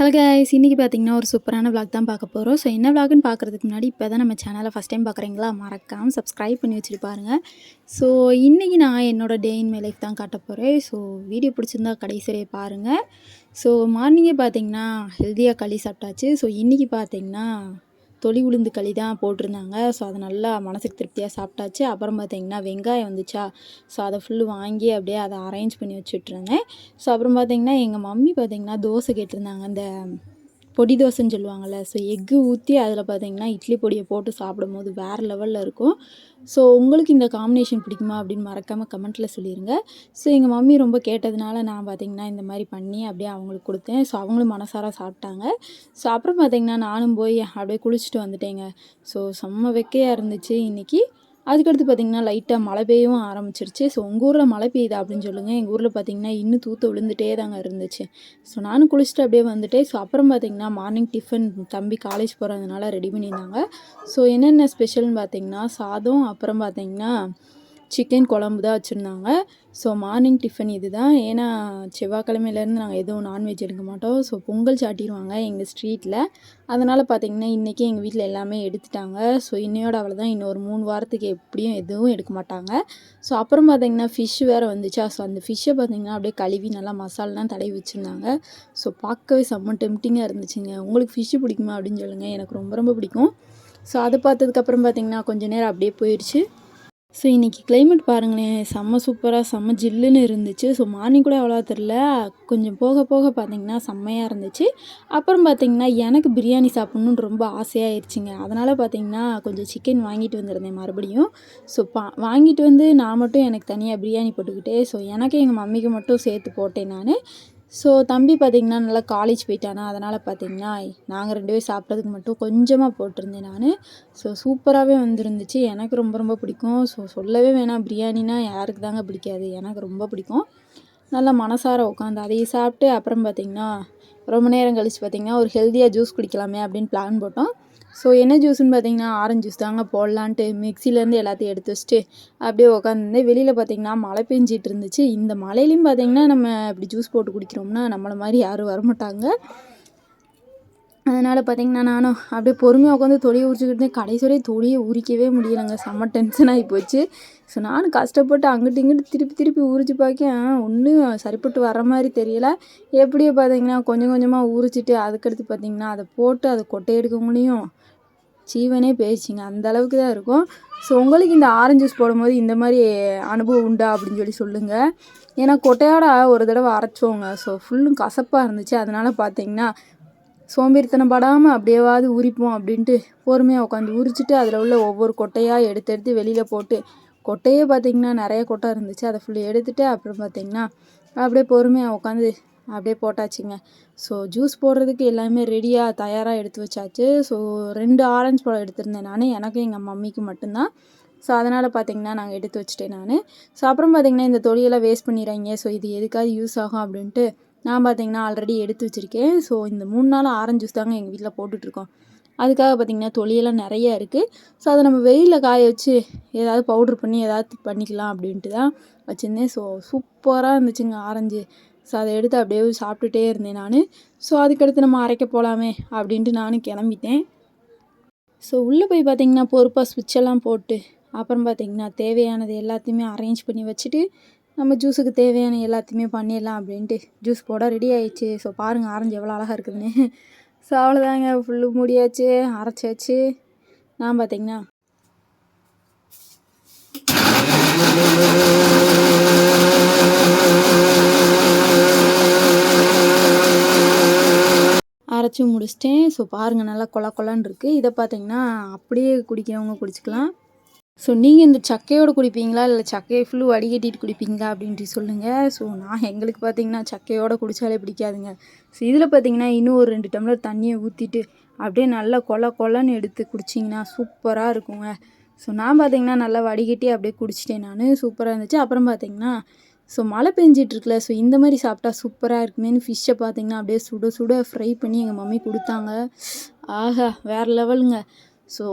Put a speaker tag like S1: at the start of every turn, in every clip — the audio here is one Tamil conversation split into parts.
S1: ஹலோ கைஸ், இன்றைக்கி பார்த்தீங்கன்னா ஒரு சூப்பரான விளாக் தான் பார்க்க போகிறோம். ஸோ என்ன விளாக்னு பார்க்குறதுக்கு முன்னாடி இப்போ தான் நம்ம சேனலை ஃபஸ்ட் டைம் பார்க்குறீங்களா, மறக்காமல் சப்ஸ்கிரைப் பண்ணி வச்சுட்டு பாருங்கள். ஸோ இன்றைக்கி நான் என்னோடய டே இன் மை லைஃப் தான் காட்ட போகிறேன். ஸோ வீடியோ பிடிச்சிருந்தா கடைசி வரை பாருங்கள். ஸோ மார்னிங்கே பார்த்தீங்கன்னா ஹெல்த்தியாக களி சாப்பிட்டாச்சு. ஸோ இன்றைக்கி பார்த்தீங்கன்னா தொளி உளுந்து களி தான் போட்டிருந்தாங்க. ஸோ அதை நல்லா மனசுக்கு திருப்தியாக சாப்பிட்டாச்சு. அப்புறம் பார்த்தீங்கன்னா வெங்காயம் வந்துச்சா, ஸோ அதை ஃபுல்லு வாங்கி அப்படியே அதை அரேஞ்ச் பண்ணி வச்சுட்ருந்தேன். ஸோ அப்புறம் பார்த்தீங்கன்னா எங்கள் மம்மி பார்த்தீங்கன்னா தோசை கேட்டிருந்தாங்க. அந்த பொடி தோசைன்னு சொல்லுவாங்கள்ல, ஸோ எக்கு ஊற்றி அதில் பார்த்தீங்கன்னா இட்லி பொடியை போட்டு சாப்பிடும்போது வேறு லெவலில் இருக்கும். ஸோ உங்களுக்கு இந்த காம்பினேஷன் பிடிக்குமா அப்படின்னு மறக்காமல் கமெண்ட்டில் சொல்லிடுங்க. ஸோ எங்கள் மம்மி ரொம்ப கேட்டதுனால நான் பார்த்தீங்கன்னா இந்த மாதிரி பண்ணி அப்படியே அவங்களுக்கு கொடுத்தேன். ஸோ அவங்களும் மனசார சாப்பிட்டாங்க. ஸோ அப்புறம் பார்த்தீங்கன்னா நானும் போய் அப்படியே குளிச்சுட்டு வந்துட்டேங்க. ஸோ செம்ம வெக்கையாக இருந்துச்சு இன்றைக்கி. அதுக்கடுத்து பார்த்திங்கன்னா லைட்டாக மழை பெய்யவும் ஆரம்பிச்சிருச்சு. ஸோ உங்கள் ஊரில் மழை பெய்யுதா அப்படின்னு சொல்லுங்கள். எங்கள் ஊரில் பார்த்திங்கன்னா இன்னும் தூற்று விழுந்துகிட்டே தாங்க இருந்துச்சு. ஸோ நானும் குளிச்சுட்டு அப்படியே வந்துட்டேன். ஸோ அப்புறம் பார்த்திங்கன்னா மார்னிங் டிஃபன் தம்பி காலேஜ் போகிறதுனால ரெடி பண்ணியிருந்தாங்க. ஸோ என்னென்ன ஸ்பெஷல்னு பார்த்திங்கன்னா சாதம், அப்புறம் பார்த்திங்கன்னா சிக்கன் குழம்பு தான் வச்சுருந்தாங்க. ஸோ மார்னிங் டிஃபன் இது தான். ஏன்னா செவ்வாய்க்கிழமையிலேருந்து நாங்கள் எதுவும் நான்வெஜ் எடுக்க மாட்டோம். ஸோ பொங்கல் சாட்டிடுவாங்க எங்கள் ஸ்ட்ரீட்டில். அதனால் பார்த்திங்கன்னா இன்றைக்கி எங்கள் வீட்டில் எல்லாமே எடுத்துட்டாங்க. ஸோ இன்னையோட அவ்வளோதான். இன்னொரு 3 வாரத்துக்கு எப்படியும் எதுவும் எடுக்க மாட்டாங்க. ஸோ அப்புறம் பார்த்திங்கன்னா ஃபிஷ் வேறு வந்துச்சா, ஸோ அந்த ஃபிஷ்ஷை பார்த்திங்கன்னா அப்படியே கழுவி நல்லா மசாலாலாம் தடவி வச்சுருந்தாங்க. ஸோ பார்க்கவே செம்ம டெம்டிங்காக இருந்துச்சுங்க. உங்களுக்கு ஃபிஷ்ஷு பிடிக்குமா அப்படின்னு சொல்லுங்கள். எனக்கு ரொம்ப ரொம்ப பிடிக்கும். ஸோ அதை பார்த்ததுக்கப்புறம் பார்த்திங்கன்னா கொஞ்சம் நேரம் அப்படியே போயிடுச்சு. ஸோ இன்றைக்கி கிளைமேட் பாருங்களேன், செம்ம சூப்பராக செம்ம ஜில்லுன்னு இருந்துச்சு. ஸோ மார்னிங் கூட அவ்வளோவா தெரில, கொஞ்சம் போக போக பார்த்திங்கன்னா செம்மையாக இருந்துச்சு. அப்புறம் பார்த்திங்கன்னா எனக்கு பிரியாணி சாப்பிட்ணுன்னு ரொம்ப ஆசையாகிடுச்சிங்க. அதனால் பார்த்திங்கன்னா கொஞ்சம் சிக்கன் வாங்கிட்டு வந்திருந்தேன் மறுபடியும். ஸோ வாங்கிட்டு வந்து நான் மட்டும் எனக்கு தனியாக பிரியாணி போட்டுக்கிட்டேன். ஸோ எனக்கு எங்கள் மம்மிக்கு மட்டும் சேர்த்து போட்டேன் நான். ஸோ தம்பி பார்த்திங்கன்னா நல்லா காலேஜ் போயிட்டானா, அதனால் பார்த்திங்கன்னா நாங்கள் 2 பேரும் சாப்பிட்றதுக்கு மட்டும் கொஞ்சமாக போட்டிருந்தேன் நான். ஸோ சூப்பராகவே வந்துருந்துச்சு. எனக்கு ரொம்ப ரொம்ப பிடிக்கும். ஸோ சொல்லவே வேணாம், பிரியாணினா யாருக்கு தாங்க பிடிக்காது, எனக்கு ரொம்ப பிடிக்கும். நல்லா மனசார உட்காந்து அதையும் சாப்பிட்டு அப்புறம் பார்த்திங்கன்னா ரொம்ப நேரம் கழித்து பார்த்திங்கன்னா ஒரு ஹெல்த்தியாக ஜூஸ் குடிக்கலாமே அப்படின்னு பிளான் போட்டோம். ஸோ என்ன ஜூஸ்ன்னு பார்த்திங்கன்னா ஆரஞ்சு ஜூஸ் தாங்க போடலான்ட்டு மிக்சிலேருந்து எல்லாத்தையும் எடுத்து வச்சுட்டு அப்படியே உட்காந்துருந்தேன். வெளியில் பார்த்திங்கன்னா மழை பெஞ்சிட்டு இருந்துச்சு. இந்த மழையிலையும் பார்த்திங்கன்னா நம்ம இப்படி ஜூஸ் போட்டு குடிக்கிறோம்னா நம்மளை மாதிரி யாரும் வரமாட்டாங்க. அதனால் பார்த்திங்கன்னா நானும் அப்படியே பொறுமையாக உட்காந்து தொலியை உரிச்சிக்கிட்டு கடைசி வரையும் தொலியை உரிக்கவே முடியலைங்க. செம்ம டென்ஷன் ஆகி போச்சு. ஸோ நானும் கஷ்டப்பட்டு அங்கிட்டு இங்கிட்டு திருப்பி உரிச்சு பார்க்கேன், ஒன்றும் சரிப்பட்டு வர மாதிரி தெரியலை. எப்படியோ பார்த்திங்கன்னா கொஞ்சம் கொஞ்சமாக உரிச்சிட்டு அதுக்கடுத்து பார்த்திங்கன்னா அதை போட்டு அதை கொட்டை எடுக்க முடியும், ஜீவனே போயிடுச்சிங்க. அந்த அளவுக்கு தான் இருக்கும். ஸோ உங்களுக்கு இந்த ஆரஞ்சு ஜூஸ் போடும்போது இந்த மாதிரி அனுபவம் உண்டா அப்படின்னு சொல்லுங்கள். ஏன்னா கொட்டையோட ஒரு தடவை அரைச்சோங்க. ஸோ ஃபுல்லும் கசப்பாக இருந்துச்சு. அதனால் பார்த்திங்கன்னா சோம்பேறித்தனம் படாமல் அப்படியேவாது உரிப்போம் அப்படின்ட்டு பொறுமையாக உட்காந்து உரிச்சிட்டு அதில் உள்ள ஒவ்வொரு கொட்டையாக எடுத்து வெளியில் போட்டு, கொட்டையே பார்த்திங்கன்னா நிறைய கொட்டை இருந்துச்சு. அதை ஃபுல்லு எடுத்துகிட்டு அப்புறம் பார்த்திங்கன்னா அப்படியே பொறுமையாக உட்காந்து அப்படியே போட்டாச்சுங்க. ஸோ ஜூஸ் போடுறதுக்கு எல்லாமே ரெடியாக தயாராக எடுத்து வச்சாச்சு. ஸோ 2 ஆரஞ்சு பழம் எடுத்திருந்தேன் நான், எனக்கு எங்கள் மம்மிக்கு மட்டும்தான். ஸோ அதனால் பார்த்திங்கன்னா நாங்கள் எடுத்து வச்சுட்டேன் நான். ஸோ அப்புறம் பார்த்திங்கன்னா இந்த தொலியெல்லாம் வேஸ்ட் பண்ணிடுறாங்க, ஸோ இது எதுக்காவது யூஸ் ஆகும் அப்படின்ட்டு நான் பார்த்திங்கன்னா ஆல்ரெடி எடுத்து வச்சுருக்கேன். ஸோ இந்த 3 நாள் ஆரஞ்சு ஜூஸ் தாங்க எங்கள் வீட்டில் போட்டுட்ருக்கோம். அதுக்காக பார்த்திங்கன்னா தொலியெல்லாம் நிறையா இருக்குது. ஸோ அதை நம்ம வெயிலில் காய வச்சு ஏதாவது பவுட்ரு பண்ணி ஏதாவது பண்ணிக்கலாம் அப்படின்ட்டு தான் வச்சுருந்தேன். ஸோ சூப்பராக இருந்துச்சுங்க ஆரஞ்சு. ஸோ அதை எடுத்து அப்படியே சாப்பிட்டுட்டே இருந்தேன் நான். ஸோ அதுக்கடுத்து நம்ம அரைக்க போகலாமே அப்படின்ட்டு நானும் கிளம்பிட்டேன். ஸோ உள்ளே போய் பார்த்திங்கன்னா பொறுப்பாக ஸ்விட்செல்லாம் போட்டு அப்புறம் பார்த்திங்கன்னா தேவையானது எல்லாத்தையுமே அரேஞ்ச் பண்ணி வச்சுட்டு நம்ம ஜூஸுக்கு தேவையான எல்லாத்தையுமே பண்ணிடலாம் அப்படின்ட்டு ஜூஸ் போட ரெடி ஆயிடுச்சு. ஸோ பாருங்கள் ஆரஞ்சு எவ்வளோ அழகாக இருக்குதுன்னு. ஸோ அவ்வளோதாங்க, ஃபுல்லு முடியாச்சு, அரைச்சாச்சு. நான் பார்த்திங்கன்னா அரைச்சி முடிச்சிட்டேன். ஸோ பாருங்கள் நல்லா கொலன்னு இருக்குது. இதை பார்த்திங்கன்னா அப்படியே குடிக்கிறவங்க குடிச்சிக்கலாம். ஸோ நீங்கள் இந்த சக்கையோடு குடிப்பீங்களா இல்லை சக்கையை ஃபுல்லு வடிகட்டிட்டு குடிப்பீங்களா அப்படின்ட்டு சொல்லுங்கள். ஸோ நான் எங்களுக்கு பார்த்திங்கன்னா சக்கையோடு குடித்தாலே பிடிக்காதுங்க. ஸோ இதில் பார்த்திங்கன்னா இன்னும் ஒரு 2 டம்ளர் தண்ணியை ஊற்றிட்டு அப்படியே நல்லா கொலன்னு எடுத்து குடிச்சிங்கன்னா சூப்பராக இருக்குங்க. ஸோ நான் பார்த்திங்கன்னா நல்லா வடிகட்டி அப்படியே குடிச்சிட்டேன் நான். சூப்பராக இருந்துச்சு. அப்புறம் பார்த்திங்கன்னா ஸோ மழை பெஞ்சிட்ருக்குல, ஸோ இந்த மாதிரி சாப்பிட்டா சூப்பராக இருக்குமேனு ஃபிஷ்ஷை பார்த்திங்கன்னா அப்படியே சுட ஃப்ரை பண்ணி எங்கள் மம்மி கொடுத்தாங்க. ஆஹா வேறு லெவலுங்க. ஸோ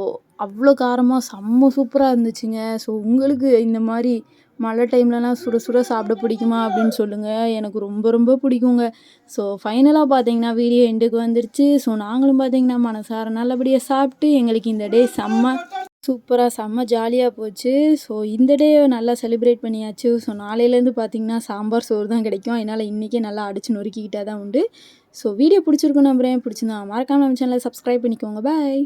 S1: அவ்வளோ காரமாக செம்ம சூப்பராக இருந்துச்சுங்க. ஸோ உங்களுக்கு இந்த மாதிரி மழை டைம்லலாம் சுட சுட சாப்பிட பிடிக்குமா அப்படின்னு சொல்லுங்கள். எனக்கு ரொம்ப ரொம்ப பிடிக்குங்க. ஸோ ஃபைனலாக பார்த்தீங்கன்னா வீடியோ எண்டுக்கு வந்துருச்சு. ஸோ நாங்களும் பார்த்தீங்கன்னா மனசார நல்லபடியாக சாப்பிட்டு எங்களுக்கு இந்த டே சூப்பராக செம்ம ஜாலியாக போச்சு. ஸோ இந்த டே நல்லா செலிப்ரேட் பண்ணியாச்சு. ஸோ நாளையிலேருந்து பார்த்தீங்கன்னா சாம்பார் சோறு தான் கிடைக்கும். அதனால் இன்றைக்கே நல்லா அடிச்சு நொறுக்கிக்கிட்டால் தான் உண்டு. ஸோ வீடியோ பிடிச்சிருக்குன்னு நம்புறேன். பிடிச்சிருந்தா மறக்காமல் நம்ம சேனலை சப்ஸ்கிரைப் பண்ணிக்கோங்க. பாய்.